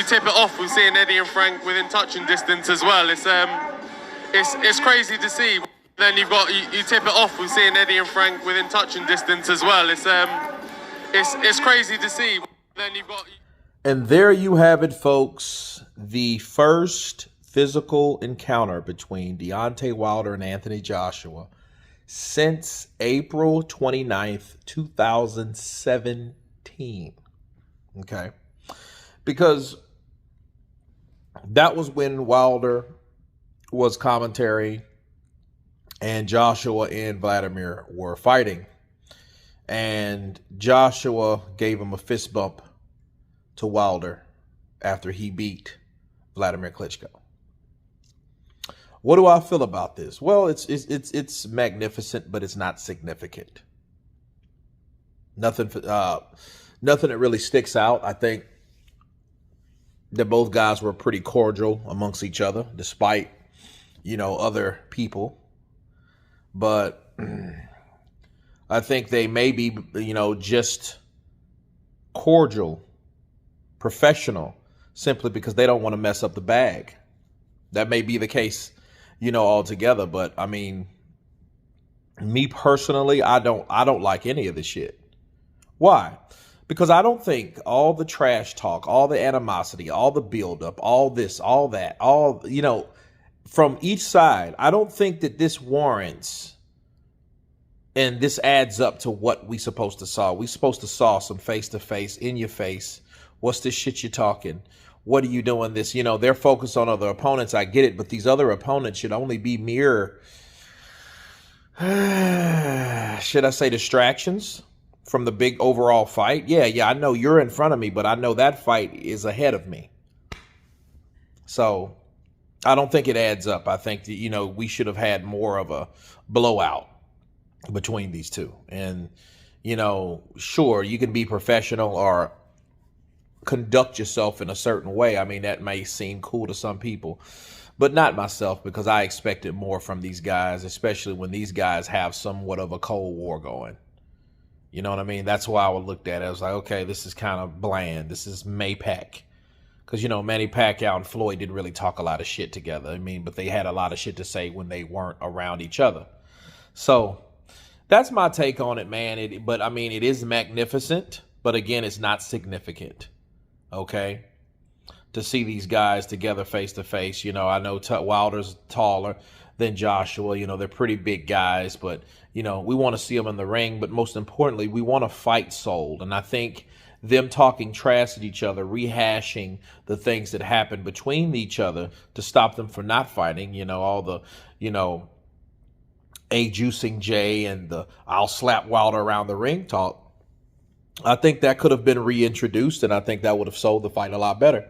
you tip it off with seeing Eddie and Frank within touching distance as well. It's crazy to see. Then you've got you tip it off with seeing Eddie and Frank within touching distance as well. It's crazy to see. Then you've got. And there you have it, folks. The first physical encounter between Deontay Wilder and Anthony Joshua since April 29th, 2017. Okay. Because that was when Wilder was commentary and Joshua and Vladimir were fighting. And Joshua gave him a fist bump to Wilder after he beat Vladimir Klitschko. What do I feel about this? Well, it's magnificent, but it's not significant. Nothing that really sticks out. I think that both guys were pretty cordial amongst each other, despite, other people. But I think they may be, just cordial, professional, simply because they don't want to mess up the bag. That may be the case, altogether. But I mean, me personally, I don't like any of this shit. Why? Because I don't think all the trash talk, all the animosity, all the buildup, all this, all that, from each side, I don't think that this warrants and this adds up to what we supposed to saw. We supposed to saw some face-to-face, in your face. What's this shit you're talking? What are you doing this? They're focused on other opponents. I get it, but these other opponents should only be mere, should I say, distractions from the big overall fight. Yeah, I know you're in front of me, but I know that fight is ahead of me. So I don't think it adds up. I think that, we should have had more of a blowout between these two. And, sure, you can be professional or conduct yourself in a certain way. I mean, that may seem cool to some people, but not myself, because I expected more from these guys, especially when these guys have somewhat of a Cold War going. You know what I mean? That's why I looked at it. I was like, okay, this is kind of bland. This is Maypac. Because, Manny Pacquiao and Floyd didn't really talk a lot of shit together. I mean, but they had a lot of shit to say when they weren't around each other. So that's my take on it, man. But I mean, it is magnificent. But again, it's not significant. Okay? To see these guys together face to face. I know Wilder's taller than Joshua. They're pretty big guys. But, we want to see them in the ring. But most importantly, we want a fight sold. And I think them talking trash at each other, rehashing the things that happened between each other to stop them from not fighting, all the, juicing Jay and the I'll slap Wilder around the ring talk. I think that could have been reintroduced, and I think that would have sold the fight a lot better.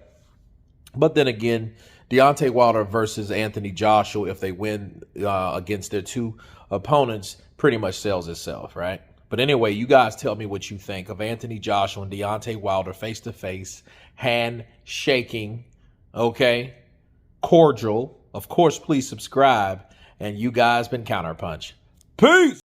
But then again, Deontay Wilder versus Anthony Joshua, if they win against their two opponents, pretty much sells itself, right? But anyway, you guys tell me what you think of Anthony Joshua and Deontay Wilder face-to-face, hand shaking, okay, cordial. Of course, please subscribe. And you guys been Counterpunch. Peace!